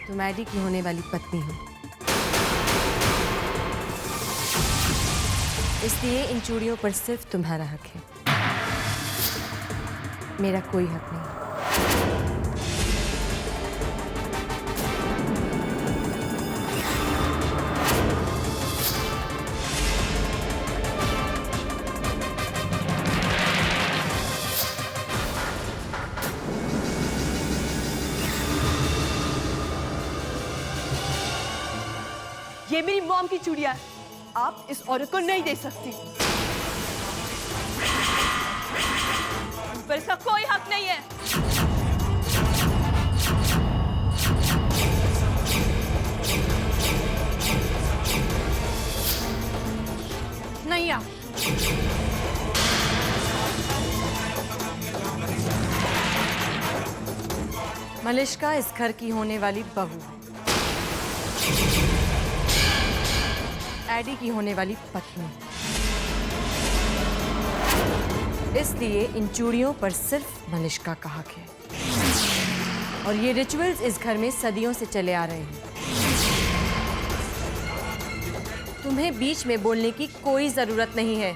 तुम एडी की होने वाली पत्नी हो, इसलिए इन चूड़ियों पर सिर्फ तुम्हारा हक है, मेरा कोई हक नहीं। ये मेरी मॉम की चूड़ियां है, आप इस औरत को नहीं दे सकती। उन पर इसका कोई हक नहीं है। नहीं आप। मलिष्का इस घर की होने वाली बहू है, एडी की होने वाली पत्नी, इसलिए इन चूड़ियों पर सिर्फ मलिष्का का हक है। और ये रिचुअल्स इस घर में सदियों से चले आ रहे हैं। तुम्हें बीच में बोलने की कोई जरूरत नहीं है।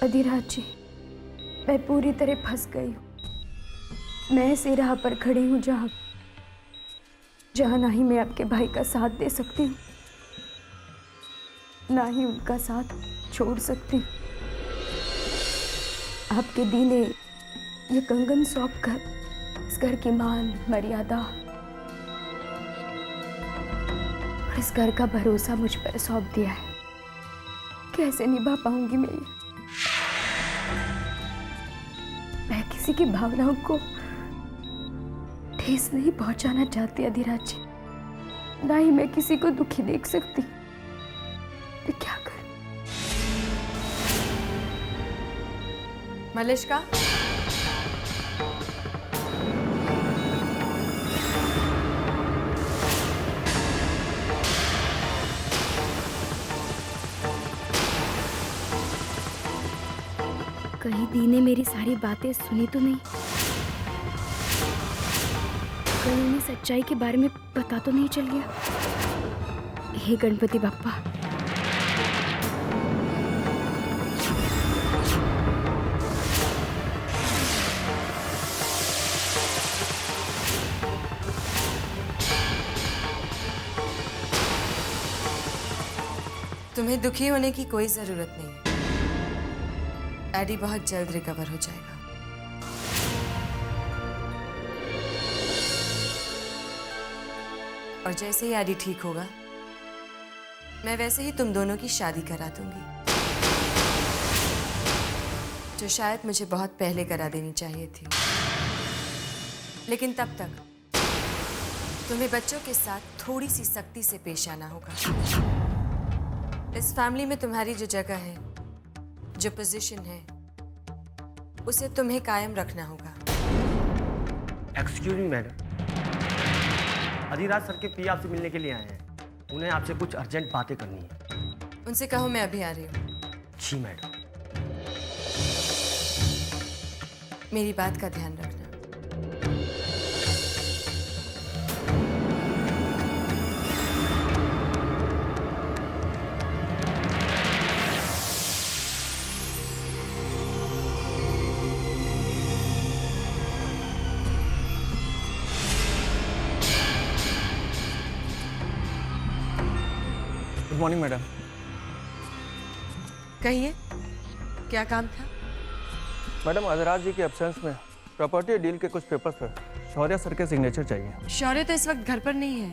अधिराज जी, मैं पूरी तरह फंस गई हूँ। मैं ऐसी राह पर खड़ी हूँ जहाँ ना ही मैं आपके भाई का साथ दे सकती हूँ, ना ही उनका साथ छोड़ सकती हूँ। आपके दीने ये कंगन सौंप कर इस घर की मान मर्यादा और इस घर का भरोसा मुझ पर सौंप दिया है। कैसे निभा पाऊंगी मैं ये? मैं किसी की भावनाओं को ठेस नहीं पहुंचाना चाहती अधिराज जी, ना ही मैं किसी को दुखी देख सकती। मैं क्या करूं? मलिष्का, कहीं दी ने मेरी सारी बातें सुनी तो नहीं? कहीं उन्हें सच्चाई के बारे में पता तो नहीं चल गया? हे गणपति बप्पा, तुम्हें दुखी होने की कोई जरूरत नहीं है। एडी बहुत जल्द रिकवर हो जाएगा। और जैसे ही एडी ठीक होगा, मैं वैसे ही तुम दोनों की शादी करा दूंगी, जो शायद मुझे बहुत पहले करा देनी चाहिए थी। लेकिन तब तक तुम्हें बच्चों के साथ थोड़ी सी सख्ती से पेश आना होगा। इस फैमिली में तुम्हारी जो जगह है, जो पोजीशन है, उसे तुम्हें कायम रखना होगा। Excuse me madam, Adhiraj sir के पी आपसे मिलने के लिए आए हैं। उन्हें आपसे कुछ अर्जेंट बातें करनी है। उनसे कहो मैं अभी आ रही हूँ। जी मैडम। मेरी बात का ध्यान रखना। Good morning madam. कहिए, क्या काम था? मैडम, अधिराज जी के एब्सेंस में प्रॉपर्टी डील के कुछ पेपर्स पर शौर्य सर के सिग्नेचर चाहिए। शौर्य तो इस वक्त घर पर नहीं है,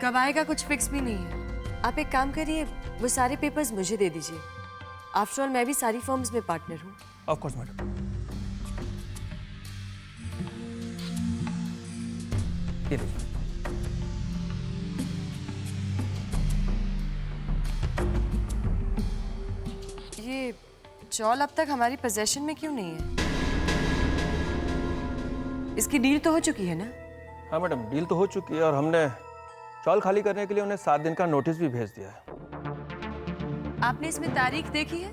कब आएगा कुछ फिक्स भी नहीं है। आप एक काम करिए, वो सारे पेपर्स मुझे दे दीजिए। आफ्टर ऑल मैं भी सारी फर्म्स में पार्टनर हूँ। Of course madam. ये लीजिए। ये चॉल अब तक हमारी पोजीशन में क्यों नहीं है? इसकी डील तो हो चुकी है ना? हाँ मैडम, डील तो हो चुकी है और हमने चॉल खाली करने के लिए उन्हें 7 दिन का नोटिस भी भेज दिया है। आपने इसमें तारीख देखी है?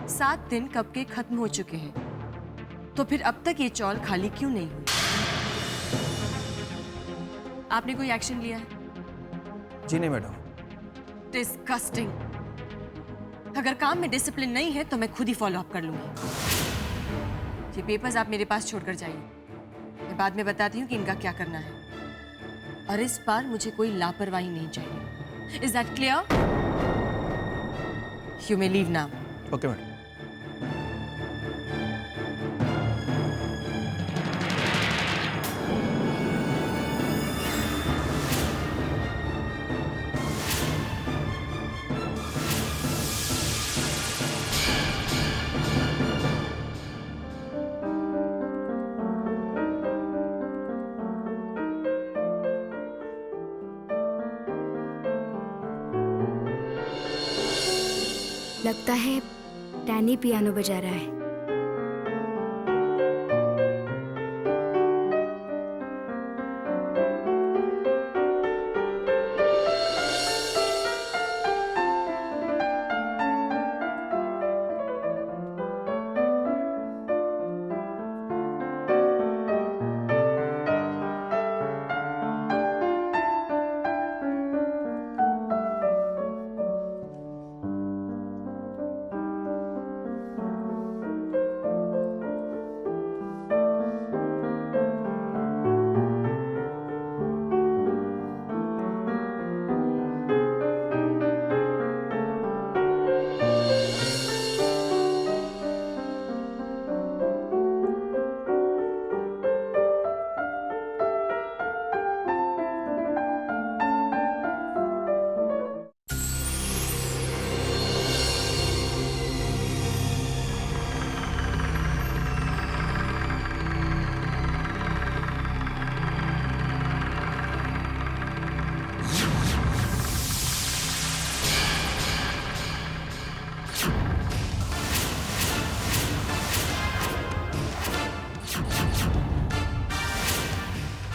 7 दिन कब के खत्म हो चुके हैं, तो फिर अब तक ये चॉल खाली क्यों नहीं हुई? आपने कोई एक्शन लिया है? जी नहीं मैडम। डिस्गस्टिंग। अगर काम में डिसिप्लिन नहीं है तो मैं खुद ही फॉलो अप कर लूंगी। ये पेपर्स आप मेरे पास छोड़कर जाइए, मैं बाद में बताती हूँ कि इनका क्या करना है। और इस बार मुझे कोई लापरवाही नहीं चाहिए। Is that clear? You may leave now. Okay madam. लगता है डैनी पियानो बजा रहा है।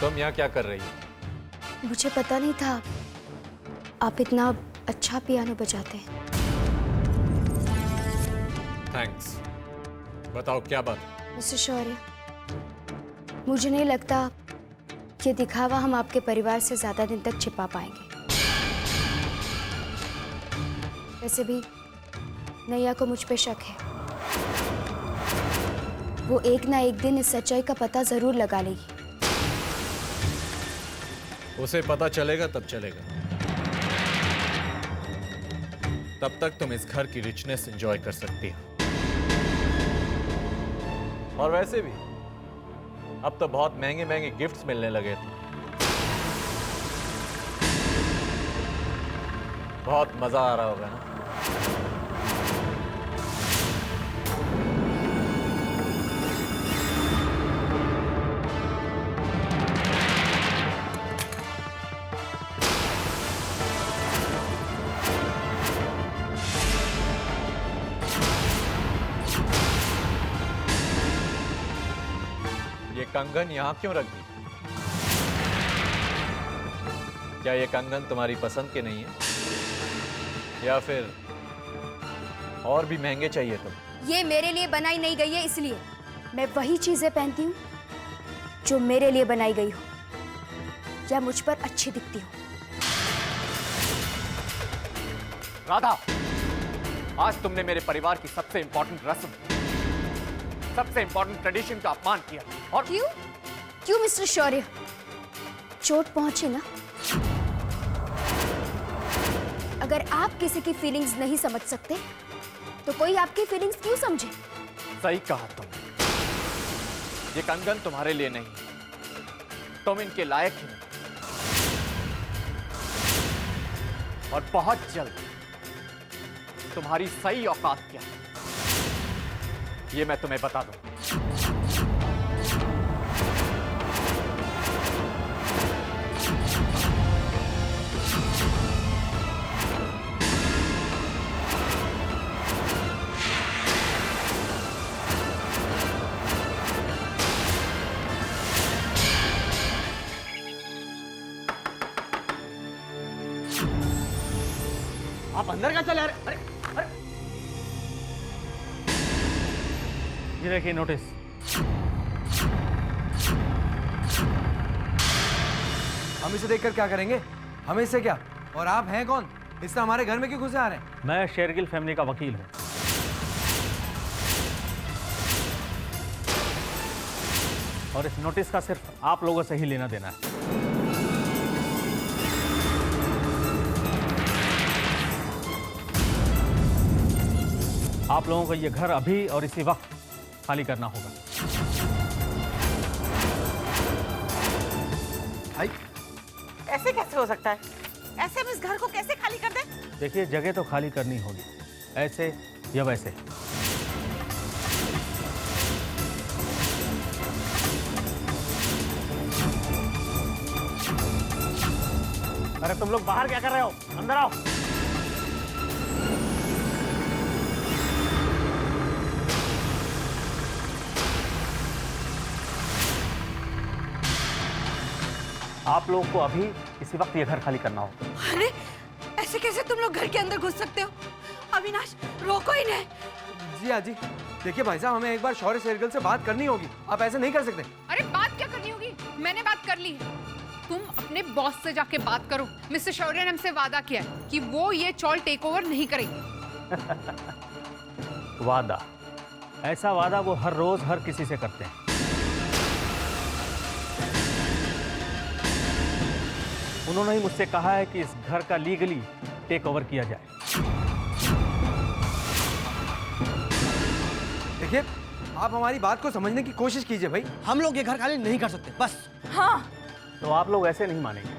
तुम यहाँ क्या कर रही हो? मुझे पता नहीं था आप इतना अच्छा पियानो बजाते हैं। थैंक्स। बताओ क्या बात? मिस्टर शौर्य, मुझे नहीं लगता ये दिखावा हम आपके परिवार से ज्यादा दिन तक छिपा पाएंगे। वैसे भी नैया को मुझ पे शक है। वो एक ना एक दिन इस सच्चाई का पता जरूर लगा लेगी। उसे पता चलेगा तब चलेगा। तब तक तुम इस घर की रिचनेस एंजॉय कर सकती हो। और वैसे भी अब तो बहुत महंगे महंगे गिफ्ट्स मिलने लगे थे। बहुत मजा आ रहा होगा ना? ये कंगन यहां क्यों रख दी? क्या ये कंगन तुम्हारी पसंद के नहीं है या फिर और भी महंगे चाहिए तुम? ये मेरे लिए बनाई नहीं गई है, इसलिए मैं वही चीजें पहनती हूँ जो मेरे लिए बनाई गई हो या मुझ पर अच्छी दिखती हो। राधा, आज तुमने मेरे परिवार की सबसे इंपॉर्टेंट रस्म, सबसे इंपॉर्टेंट ट्रेडिशन का अपमान किया। और क्यों? क्यों मिस्टर शौर्य? चोट पहुंची ना? अगर आप किसी की फीलिंग्स नहीं समझ सकते तो कोई आपकी फीलिंग्स क्यों समझे? सही कहा तुम। ये कंगन तुम्हारे लिए नहीं, तुम इनके लायक ही नहीं। और बहुत जल्द तुम्हारी सही औकात क्या है ये मैं तुम्हें बता दूं। आप अंदर क्या चले आ रहे? अरे अरे ये देखिए नोटिस। हम इसे देखकर क्या करेंगे? हमें इससे क्या? और आप हैं कौन? इससे हमारे घर में क्यों घुसे आ रहे हैं? मैं शेरगिल फैमिली का वकील हूँ। और इस नोटिस का सिर्फ आप लोगों से ही लेना देना है। आप लोगों को ये घर अभी और इसी वक्त खाली करना होगा। भाई ऐसे कैसे हो सकता है? ऐसे हम इस घर को कैसे खाली कर दें? देखिए जगह तो खाली करनी होगी, ऐसे या वैसे। अरे तुम लोग बाहर क्या कर रहे हो? अंदर आओ। आप लोगों को अभी इसी वक्त ये घर खाली करना होगा। अरे ऐसे कैसे तुम लोग घर के अंदर घुस सकते हो? अविनाश रोको इन्हें। जी हाँ जी, देखिए भाई साहब, हमें एक बार शौर्य शेरगिल से बात करनी होगी। आप ऐसे नहीं कर सकते। अरे बात क्या करनी होगी? मैंने बात कर ली है। तुम अपने बॉस से जाके बात करो। मिस्टर शौर्य ने हमसे वादा किया है कि वो ये चॉल टेक ओवर नहीं करेंगे। वादा? ऐसा वादा वो हर रोज हर किसी से करते हैं। उन्होंने ही मुझसे कहा है कि इस घर का लीगली टेक ओवर किया जाए। देखिए, आप हमारी बात को समझने की कोशिश कीजिए भाई। हम लोग ये घर खाली नहीं कर सकते, बस। हाँ तो आप लोग ऐसे नहीं मानेंगे।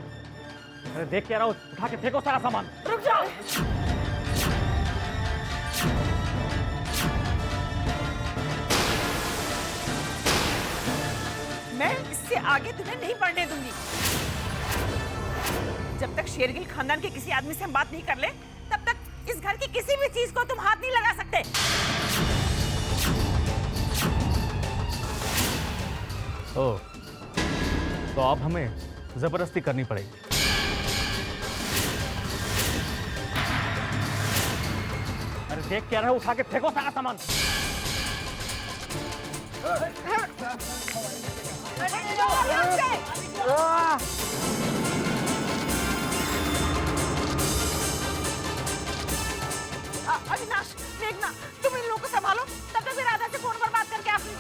अरे देख क्या रहा हो, उठा के फेंको सारा सामान। रुक जाओ। मैं इससे आगे तुम्हें नहीं बढ़ने दूंगी। जब तक शेरगिल खानदान के किसी आदमी से हम बात नहीं कर ले, तब तक इस घर की किसी भी चीज को तुम हाथ नहीं लगा सकते। ओह, तो अब हमें जबरदस्ती करनी पड़ेगी। अरे देख क्या रहे हो, उठा के फेंको सारा सामान। अविनाश, मेघना, तुम इन लोगों को संभालो। तब तक मैं राधा से फोन पर बात करके आती हूँ।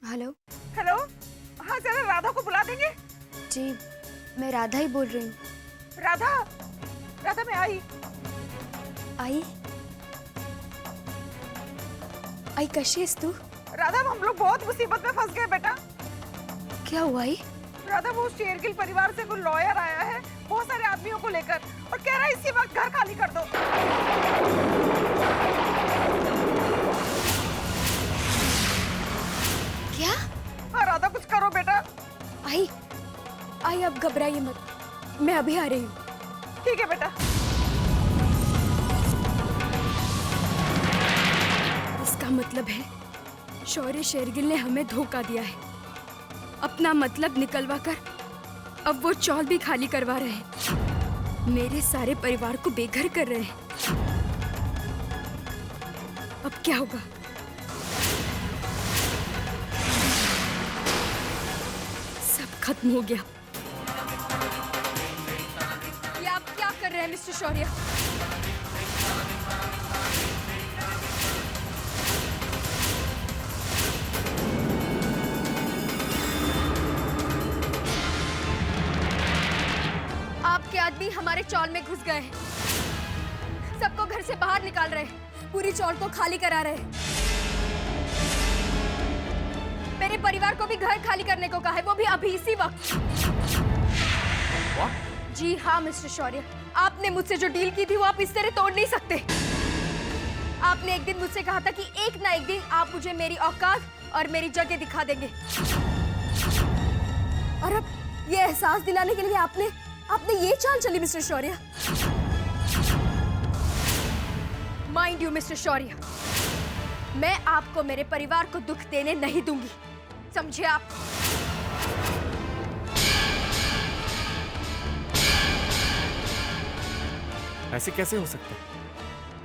हेलो। हेलो, हाँ जरा राधा को बुला देंगे। जी, मैं राधा ही बोल रही हूँ। राधा, राधा मैं आई। आई? आई कशी आहेस तू? राधा, हम लोग बहुत मुसीबत में फंस गए बेटा। क्या हुआ आई? राधा, वो शेरगिल परिवार से कोई लॉयर आया है बहुत सारे आदमियों को लेकर, और कह रहा है इसी वक्त घर खाली कर दो। क्या? हाँ राधा, कुछ करो बेटा। आई, आई अब घबराइए मत, मैं अभी आ रही हूँ। ठीक है बेटा। इसका मतलब है शौर्य शेरगिल ने हमें धोखा दिया है। अपना मतलब निकलवा कर अब वो चौल भी खाली करवा रहे हैं। मेरे सारे परिवार को बेघर कर रहे हैं। अब क्या होगा? सब खत्म हो गया। ये आप क्या कर रहे हैं मिस्टर शौर्य? आपके आदमी हमारे चौल में घुस गए हैं, सबको घर से बाहर निकाल रहे हैं, पूरी चौल को खाली करा रहे हैं। मेरे परिवार को भी घर खाली करने को कहा है, वो भी अभी इसी वक्त। जी हाँ मिस्टर शौर्य, आपने मुझसे जो डील की थी वो आप इस तरह तोड़ नहीं सकते। आपने एक दिन मुझसे कहा था कि एक ना एक दिन आप मुझे मेरी औकात और मेरी जगह दिखा देंगे, और अब ये एहसास दिलाने के लिए आपने ये चाल चली mister Shaurya. Mind you mister Shaurya, मैं आपको मेरे परिवार को दुख देने नहीं दूंगी, समझे आप? ऐसे कैसे हो सकता है?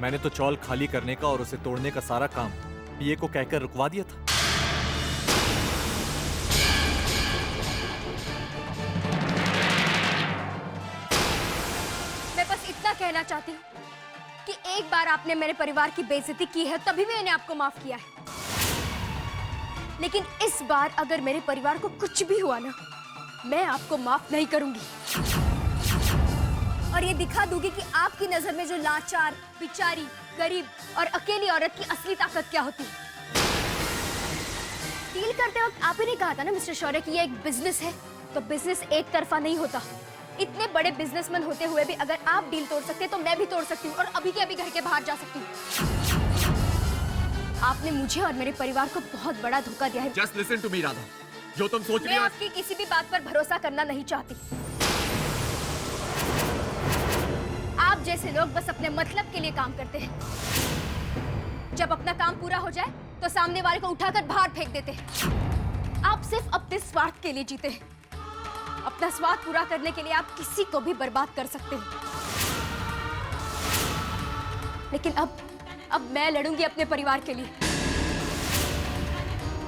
मैंने तो चौल खाली करने का और उसे तोड़ने का सारा काम पीए को कहकर रुकवा दिया था। मैं बस इतना कहना चाहती हूँ कि एक बार आपने मेरे परिवार की बेइज्जती की है, तभी मैंने आपको माफ किया है। लेकिन इस बार अगर मेरे परिवार को कुछ भी हुआ ना, मैं आपको माफ नहीं करूंगी, और ये दिखा दूंगी कि आपकी नजर में जो लाचार, बेचारी, गरीब और अकेली औरत की असली ताकत क्या होती है। डील करते वक्त आप ही ने कहा था ना मिस्टर शौर्य कि ये एक बिजनेस है, तो बिजनेस एक तरफा नहीं होता। इतने बड़े बिजनेसमैन होते हुए भी अगर आप डील तोड़ सकते हैं तो मैं भी तोड़ सकती हूँ, और अभी के अभी घर के बाहर जा सकती हूँ। आपने मुझे और मेरे परिवार को बहुत बड़ा धोखा दिया है। Just listen to me, Radha. जो तुम सोच रही मैं हो, आपकी किसी भी बात पर भरोसा करना नहीं चाहती। आप जैसे लोग बस अपने मतलब के लिए काम करते हैं। जब अपना काम पूरा हो जाए तो सामने वाले को उठाकर बाहर फेंक देते हैं। आप सिर्फ अपने स्वार्थ के लिए जीते हैं। अपना स्वार्थ पूरा करने के लिए आप किसी को भी बर्बाद कर सकते हैं। लेकिन अब मैं लड़ूंगी अपने परिवार के लिए।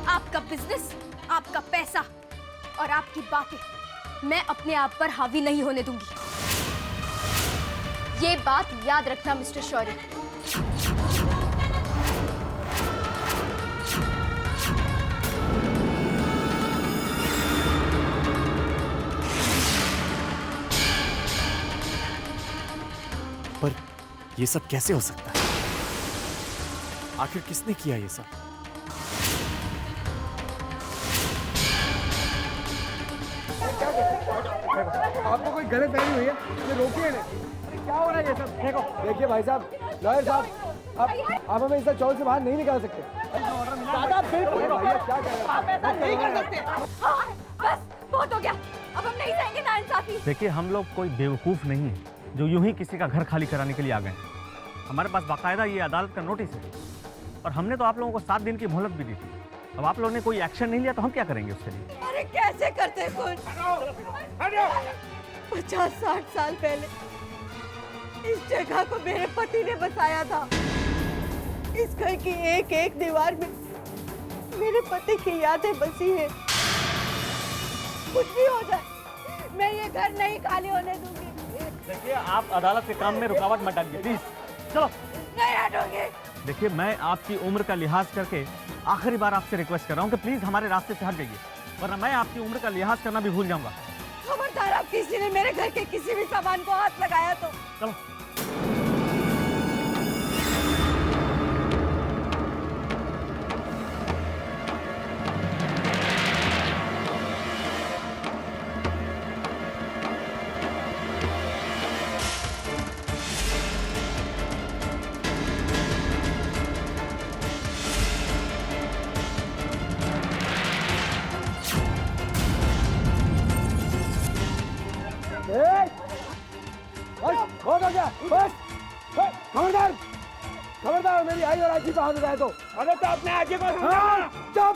आपका बिजनेस, आपका पैसा और आपकी बातें मैं अपने आप पर हावी नहीं होने दूंगी। ये बात याद रखना मिस्टर शौर्य। पर ये सब कैसे हो सकता है? आखिर किसने किया ये सब? आपको कोई गलत फहमी हुई है? ये रोकिए ना। क्या हो रहा है ये सब? देखो, देखिए भाई साहब, लॉयर साहब, आप हमें इस चौल से बाहर नहीं निकाल सकते। दादा बिल्कुल क्या कर रहे हैं? आप ऐसा नहीं कर सकते। बस बहुत हो गया, अब हम नहीं सहेंगे नाइंसाफी। देखिए, हम लोग कोई बेवकूफ़ नहीं है जो यूं ही किसी का घर खाली कराने के लिए आ गए हैं। हमारे पास बाकायदा ये अदालत का नोटिस है, और हमने तो आप लोगों को 7 दिन की मोहलत भी दी थी। अब आप लोगों ने कोई एक्शन नहीं लिया तो हम क्या करेंगे उसके लिए? अरे कैसे करते कुछ? 50-60 साल पहले इस जगह को मेरे पति ने बसाया था। इस घर की एक एक दीवार में मेरे पति की यादें बसी है। कुछ भी हो जाए, मैं ये घर नहीं खाली होने दूंगी। देखिए, आप अदालत के काम में रुकावट मत डालिए प्लीज। चलो। नहीं हटोगे। देखिए, मैं आपकी उम्र का लिहाज करके आखिरी बार आपसे रिक्वेस्ट कर रहा हूँ कि प्लीज हमारे रास्ते से हट जाइए, वरना मैं आपकी उम्र का लिहाज करना भी भूल जाऊंगा। खबरदार, आप किसी ने मेरे घर के किसी भी सामान को हाथ लगाया तो। चलो। बहुत हो गया, बस। खबरदार, खबरदार, मेरी आई और आजी पे हाथ उठाए तो। अरे तो अपने आजी को समझा। चुप।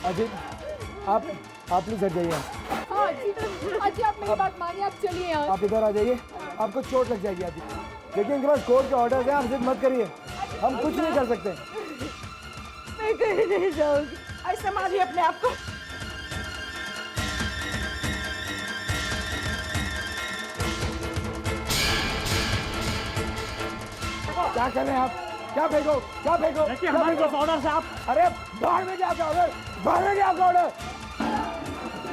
अजीत, आप प्लीज हट जाइए। हाँ अजी आप मेरी बात मानिए, आप चलिए यहाँ। आप इधर आ जाइए, आपको चोट लग जाएगी अभी। देखिए, इनके पास कोर्ट के ऑर्डर्स हैं, आप जिद मत करिए, हम कुछ नहीं कर सकते। मैं कहीं नहीं जाऊंगी। ऐसे मारिए अपने आप को। क्या कर रहे हैं आप? क्या फेंको? क्या फेंको? देखिए हमारे पास ऑर्डर से आप। अरे बाहर में क्या आपका ऑर्डर? बाहर में क्या आपका ऑर्डर?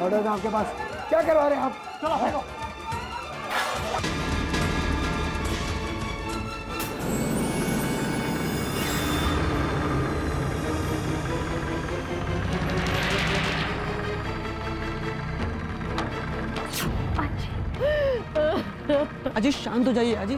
ऑर्डर था आपके पास, क्या करवा रहे हैं आप? चलो फेंको। अजी शांत हो जाइए अजी।